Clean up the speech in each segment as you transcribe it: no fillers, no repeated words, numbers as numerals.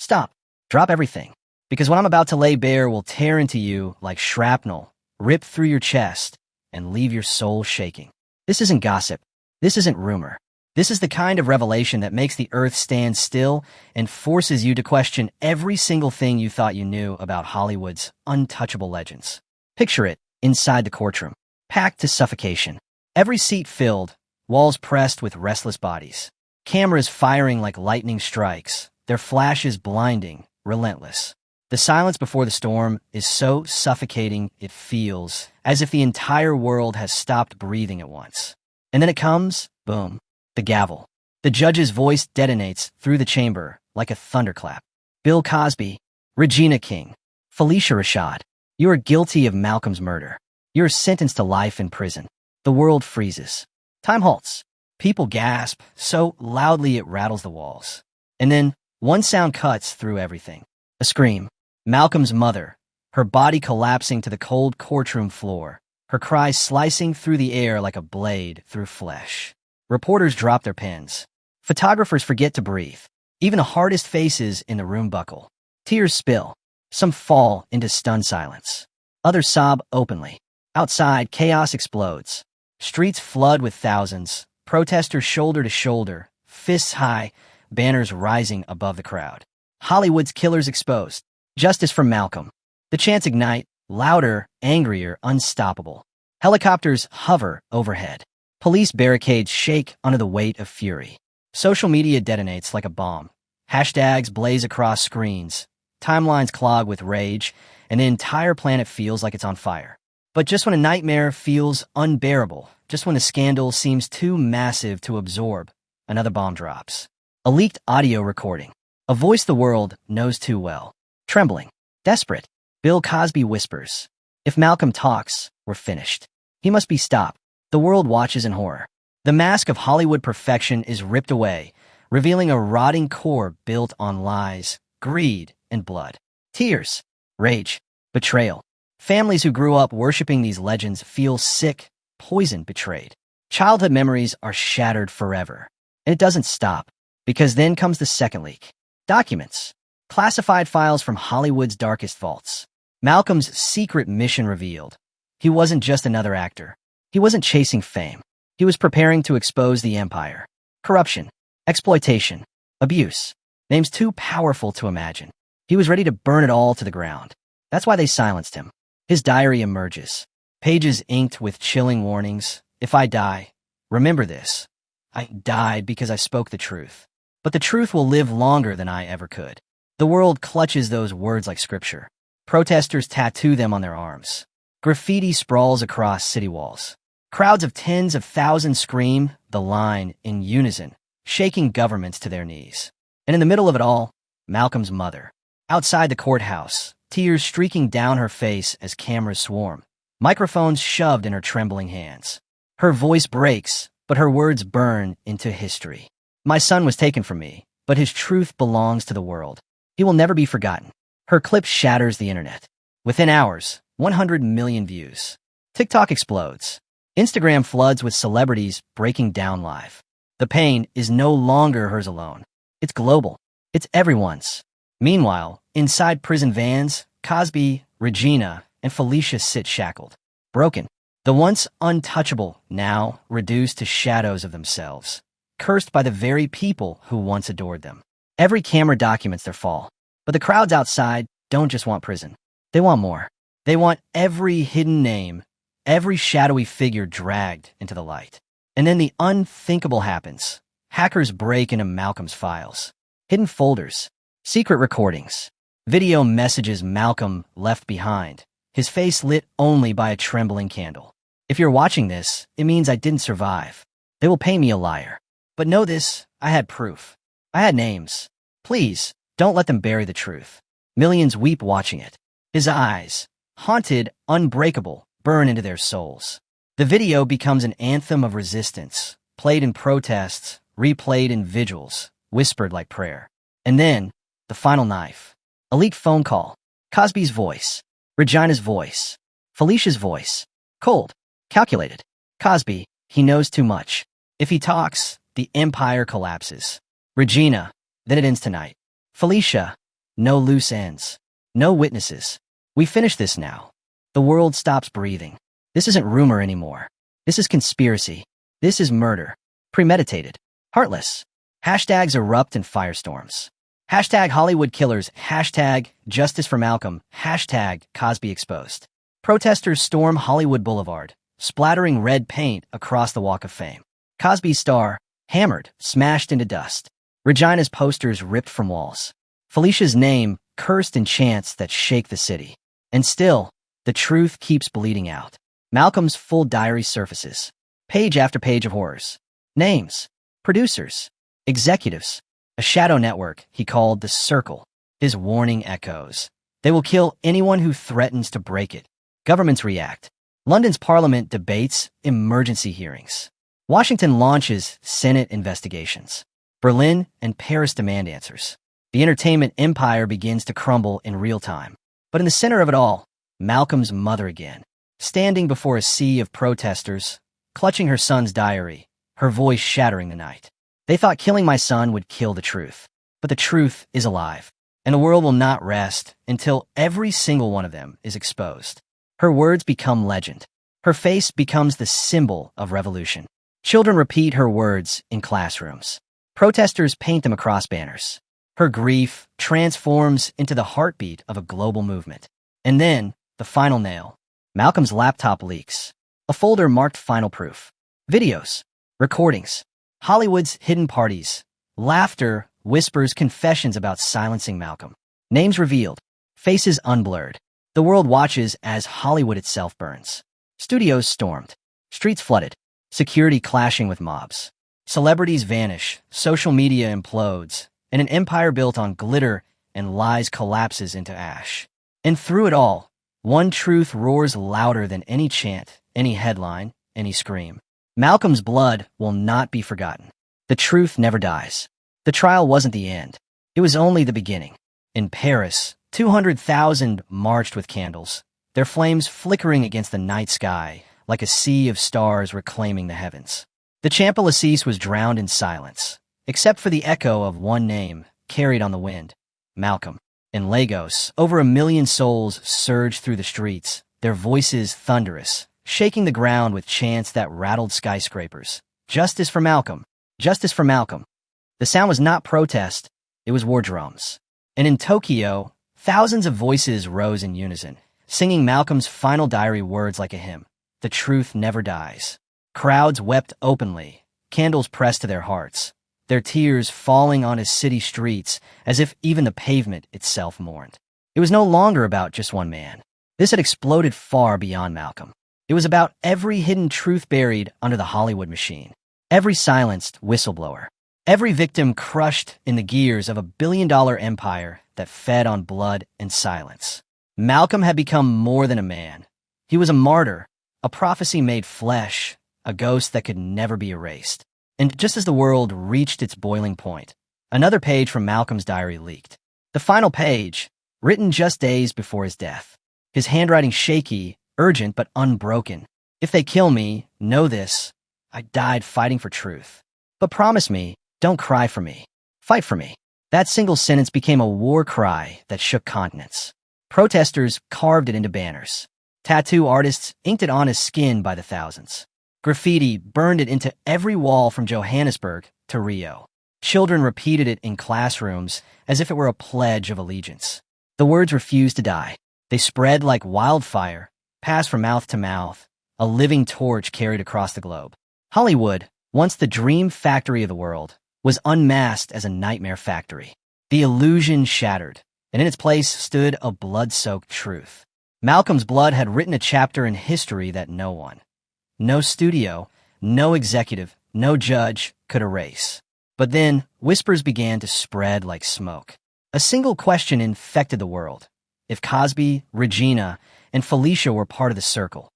Stop. Drop everything. Because what I'm about to lay bare will tear into you like shrapnel, rip through your chest, and leave your soul shaking. This isn't gossip. This isn't rumor. This is the kind of revelation that makes the earth stand still and forces you to question every single thing you thought you knew about Hollywood's untouchable legends. Picture it inside the courtroom, packed to suffocation. Every seat filled, walls pressed with restless bodies. Cameras firing like lightning strikes, their flashes blinding, relentless. The silence before the storm is so suffocating it feels as if the entire world has stopped breathing at once. And then it comes, boom, the gavel. The judge's voice detonates through the chamber like a thunderclap. Bill Cosby, Regina King, Phylicia Rashad, you are guilty of Malcolm's murder. You are sentenced to life in prison. The world freezes. Time halts. People gasp so loudly it rattles the walls. And then one sound cuts through everything. A scream. Malcolm's mother, her body collapsing to the cold courtroom floor, her cries slicing through the air like a blade through flesh. Reporters drop their pens. Photographers forget to breathe. Even the hardest faces in the room buckle. Tears spill. Some fall into stunned silence. Others sob openly. Outside, chaos explodes. Streets flood with thousands, protesters shoulder to shoulder, fists high, banners rising above the crowd. Hollywood's killers exposed. Justice for Malcolm. The chants ignite, louder, angrier, unstoppable. Helicopters hover overhead. Police barricades shake under the weight of fury. Social media detonates like a bomb. Hashtags blaze across screens. Timelines clog with rage, and the entire planet feels like it's on fire. But just when a nightmare feels unbearable, just when the scandal seems too massive to absorb, another bomb drops. A leaked audio recording. A voice the world knows too well. Trembling. Desperate. Bill Cosby whispers, "If Malcolm talks, we're finished. He must be stopped." The world watches in horror. The mask of Hollywood perfection is ripped away, revealing a rotting core built on lies, greed, and blood. Tears, rage, betrayal. Families who grew up worshiping these legends feel sick, poisoned, betrayed. Childhood memories are shattered forever. And it doesn't stop, because then comes the second leak. Documents. Classified files from Hollywood's darkest vaults. Malcolm's secret mission revealed. He wasn't just another actor. He wasn't chasing fame. He was preparing to expose the empire. Corruption, exploitation, abuse. Names too powerful to imagine. He was ready to burn it all to the ground. That's why they silenced him. His diary emerges. Pages inked with chilling warnings. If I die, remember this. I died because I spoke the truth. But the truth will live longer than I ever could. The world clutches those words like scripture. Protesters tattoo them on their arms. Graffiti sprawls across city walls. Crowds of tens of thousands scream the line in unison, shaking governments to their knees. And in the middle of it all, Malcolm's mother. Outside the courthouse, tears streaking down her face as cameras swarm. Microphones shoved in her trembling hands. Her voice breaks, but her words burn into history. My son was taken from me, but his truth belongs to the world. He will never be forgotten. Her clip shatters the internet. Within hours, 100 million views. TikTok explodes. Instagram floods with celebrities breaking down live. The pain is no longer hers alone. It's global. It's everyone's. Meanwhile, inside prison vans, Cosby, Regina, and Phylicia sit shackled. Broken. The once untouchable, now reduced to shadows of themselves. Cursed by the very people who once adored them. Every camera documents their fall. But the crowds outside don't just want prison. They want more. They want every hidden name, every shadowy figure dragged into the light. And then the unthinkable happens. Hackers break into Malcolm's files. Hidden folders, secret recordings, video messages Malcolm left behind, his face lit only by a trembling candle. If you're watching this, it means I didn't survive. They will pay me a liar. But know this, I had proof. I had names. Please, don't let them bury the truth. Millions weep watching it. His eyes, haunted, unbreakable, burn into their souls. The video becomes an anthem of resistance, played in protests, replayed in vigils, whispered like prayer. And then, the final knife. A leaked phone call. Cosby's voice. Regina's voice. Phylicia's voice. Cold. Calculated. Cosby, he knows too much. If he talks, the empire collapses. Regina, then it ends tonight. Phylicia, No loose ends. No witnesses. We finish this now. The world stops breathing. This isn't rumor anymore. This is conspiracy. This is murder. Premeditated. Heartless. Hashtags erupt in firestorms. Hashtag Hollywood killers. Hashtag Justice for Malcolm. Hashtag Cosby exposed. Protesters storm Hollywood Boulevard, splattering red paint across the Walk of Fame. Cosby's star, hammered, smashed into dust. Regina's posters ripped from walls. Phylicia's name cursed in chants that shake the city. And still, the truth keeps bleeding out. Malcolm's full diary surfaces. Page after page of horrors. Names. Producers. Executives. A shadow network he called the Circle. His warning echoes. They will kill anyone who threatens to break it. Governments react. London's parliament debates emergency hearings. Washington launches Senate investigations. Berlin and Paris demand answers. The entertainment empire begins to crumble in real time. But in the center of it all, Malcolm's mother again, standing before a sea of protesters, clutching her son's diary, her voice shattering the night. They thought killing my son would kill the truth. But the truth is alive, and the world will not rest until every single one of them is exposed. Her words become legend. Her face becomes the symbol of revolution. Children repeat her words in classrooms. Protesters paint them across banners. Her grief transforms into the heartbeat of a global movement. And then, the final nail. Malcolm's laptop leaks. A folder marked final proof. Videos. Recordings. Hollywood's hidden parties. Laughter, whispers, confessions about silencing Malcolm. Names revealed. Faces unblurred. The world watches as Hollywood itself burns. Studios stormed. Streets flooded. Security clashing with mobs. Celebrities vanish. Social media implodes. And an empire built on glitter and lies collapses into ash. And through it all, one truth roars louder than any chant, any headline, any scream. Malcolm's blood will not be forgotten. The truth never dies. The trial wasn't the end. It was only the beginning. In Paris, 200,000 marched with candles, their flames flickering against the night sky like a sea of stars reclaiming the heavens. The Champs-Élysées was drowned in silence, except for the echo of one name carried on the wind, Malcolm. In Lagos, over 1 million souls surged through the streets, their voices thunderous, shaking the ground with chants that rattled skyscrapers. Justice for Malcolm! Justice for Malcolm! The sound was not protest, it was war drums. And in Tokyo, thousands of voices rose in unison, singing Malcolm's final diary words like a hymn. The truth never dies. Crowds wept openly, candles pressed to their hearts, their tears falling on his city streets as if even the pavement itself mourned. It was no longer about just one man. This had exploded far beyond Malcolm. It was about every hidden truth buried under the Hollywood machine, every silenced whistleblower, every victim crushed in the gears of a billion-dollar empire that fed on blood and silence. Malcolm had become more than a man. He was a martyr, a prophecy made flesh, a ghost that could never be erased. And just as the world reached its boiling point, another page from Malcolm's diary leaked. The final page, written just days before his death. His handwriting shaky, urgent but unbroken. If they kill me, know this, I died fighting for truth. But promise me, don't cry for me. Fight for me. That single sentence became a war cry that shook continents. Protesters carved it into banners. Tattoo artists inked it on his skin by the thousands. Graffiti burned it into every wall from Johannesburg to Rio. Children repeated it in classrooms as if it were a pledge of allegiance. The words refused to die. They spread like wildfire, passed from mouth to mouth, a living torch carried across the globe. Hollywood, once the dream factory of the world, was unmasked as a nightmare factory. The illusion shattered, and in its place stood a blood-soaked truth. Malcolm's blood had written a chapter in history that no one, no studio, no executive, no judge could erase. But then, whispers began to spread like smoke. A single question infected the world. If Cosby, Regina, and Phylicia were part of the circle,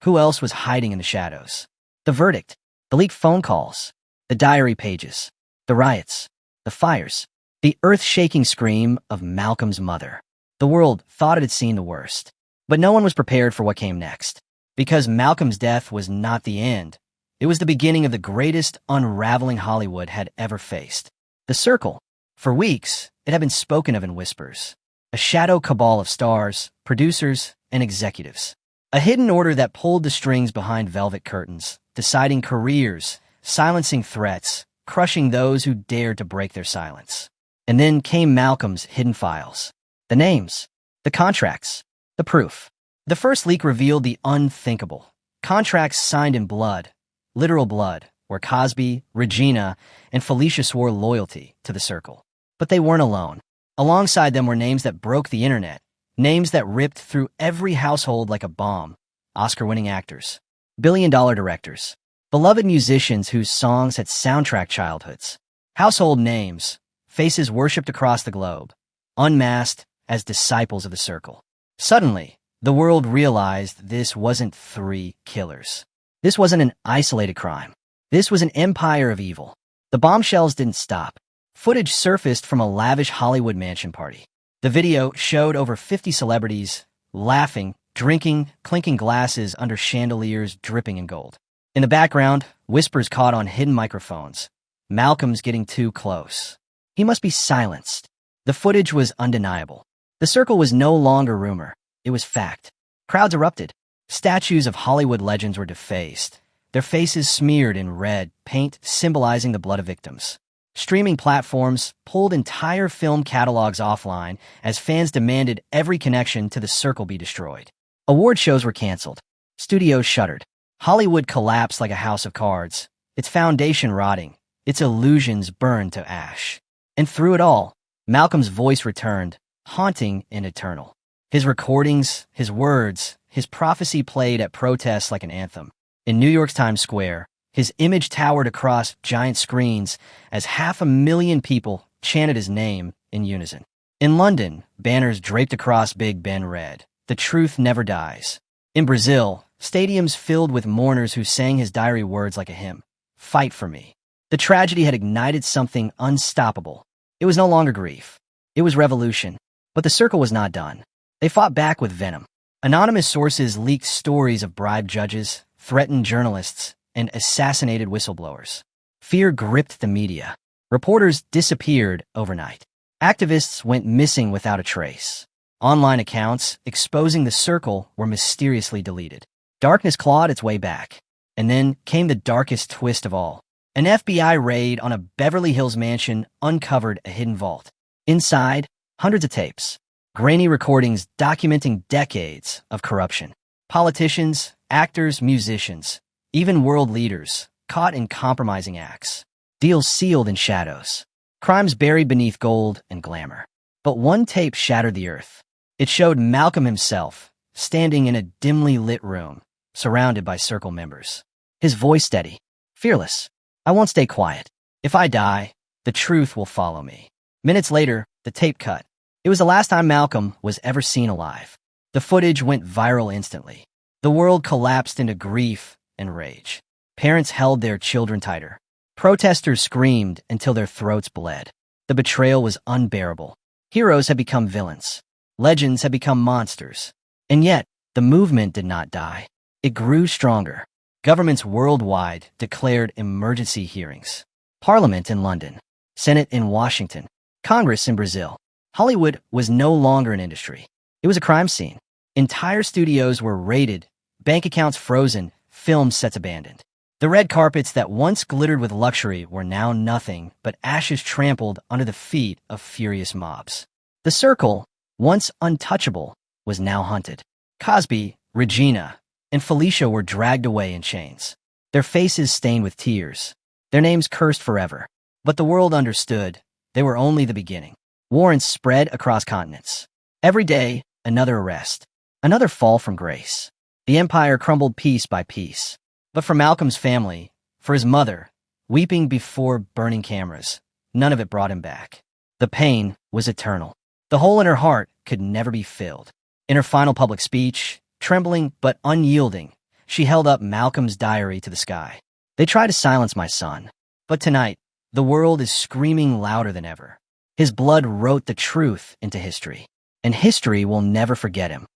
who else was hiding in the shadows? The verdict, the leaked phone calls, the diary pages, the riots, the fires, the earth-shaking scream of Malcolm's mother. The world thought it had seen the worst, but no one was prepared for what came next. Because Malcolm's death was not the end. It was the beginning of the greatest unraveling Hollywood had ever faced. The circle. For weeks, It had been spoken of in whispers. A shadow cabal of stars, producers, and executives. A hidden order that pulled the strings behind velvet curtains, deciding careers, silencing threats, crushing those who dared to break their silence. And then came Malcolm's hidden files. The names, the contracts, the proof. The first leak revealed the unthinkable. Contracts signed in blood, literal blood, where Cosby, Regina, and Phylicia swore loyalty to the circle. But they weren't alone. Alongside them were names that broke the internet, names that ripped through every household like a bomb. Oscar-winning actors, billion-dollar directors, beloved musicians whose songs had soundtracked childhoods. Household names, faces worshipped across the globe, unmasked as disciples of the circle. Suddenly, the world realized this wasn't three killers. This wasn't an isolated crime. This was an empire of evil. The bombshells didn't stop. Footage surfaced from a lavish Hollywood mansion party. The video showed over 50 celebrities laughing, drinking, clinking glasses under chandeliers dripping in gold. In the background, whispers caught on hidden microphones. Malcolm's getting too close. He must be silenced. The footage was undeniable. The circle was no longer rumor. It was fact. Crowds erupted. Statues of Hollywood legends were defaced, their faces smeared in red paint symbolizing the blood of victims. Streaming platforms pulled entire film catalogs offline as fans demanded every connection to the circle be destroyed. Award shows were canceled. Studios shuttered. Hollywood collapsed like a house of cards, its foundation rotting, its illusions burned to ash. And through it all, Malcolm's voice returned, haunting and eternal. His recordings, his words, his prophecy played at protests like an anthem. In New York's Times Square, his image towered across giant screens as 500,000 people chanted his name in unison. In London, banners draped across Big Ben read, "The truth never dies." In Brazil, stadiums filled with mourners who sang his diary words like a hymn, "Fight for me." The tragedy had ignited something unstoppable. It was no longer grief. It was revolution. But the circle was not done. They fought back with venom. Anonymous sources leaked stories of bribed judges, threatened journalists, and assassinated whistleblowers. Fear gripped the media. Reporters disappeared overnight. Activists went missing without a trace. Online accounts exposing the circle were mysteriously deleted. Darkness clawed its way back. And then came the darkest twist of all. An FBI raid on a Beverly Hills mansion uncovered a hidden vault. Inside, hundreds of tapes. Grainy recordings documenting decades of corruption. Politicians, actors, musicians, even world leaders, caught in compromising acts. Deals sealed in shadows. Crimes buried beneath gold and glamour. But one tape shattered the earth. It showed Malcolm himself, standing in a dimly lit room, surrounded by circle members. His voice steady, fearless. "I won't stay quiet. If I die, the truth will follow me." Minutes later, the tape cut. It was the last time Malcolm was ever seen alive. The footage went viral instantly. The world collapsed into grief and rage. Parents held their children tighter. Protesters screamed until their throats bled. The betrayal was unbearable. Heroes had become villains. Legends had become monsters. And yet, the movement did not die. It grew stronger. Governments worldwide declared emergency hearings. Parliament in London. Senate in Washington. Congress in Brazil. Hollywood was no longer an industry. It was a crime scene. Entire studios were raided, bank accounts frozen, film sets abandoned. The red carpets that once glittered with luxury were now nothing but ashes trampled under the feet of furious mobs. The circle, once untouchable, was now hunted. Cosby, Regina, and Phylicia were dragged away in chains. Their faces stained with tears. Their names cursed forever. But the world understood they were only the beginning. Warrants spread across continents. Every day, another arrest. Another fall from grace. The empire crumbled piece by piece. But for Malcolm's family, for his mother, weeping before burning cameras, none of it brought him back. The pain was eternal. The hole in her heart could never be filled. In her final public speech, trembling but unyielding, she held up Malcolm's diary to the sky. "They try to silence my son, but tonight, the world is screaming louder than ever. His blood wrote the truth into history, and history will never forget him."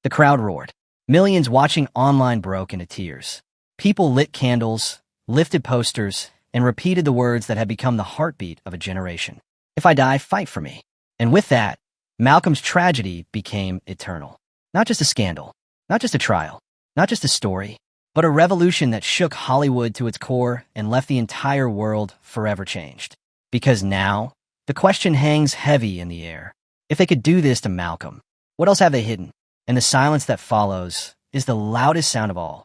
The crowd roared. Millions watching online broke into tears. People lit candles, lifted posters, and repeated the words that had become the heartbeat of a generation. "If I die, fight for me." And with that, Malcolm's tragedy became eternal. Not just a scandal, not just a trial, not just a story, but a revolution that shook Hollywood to its core and left the entire world forever changed. Because now, the question hangs heavy in the air. If they could do this to Malcolm, what else have they hidden? And the silence that follows is the loudest sound of all.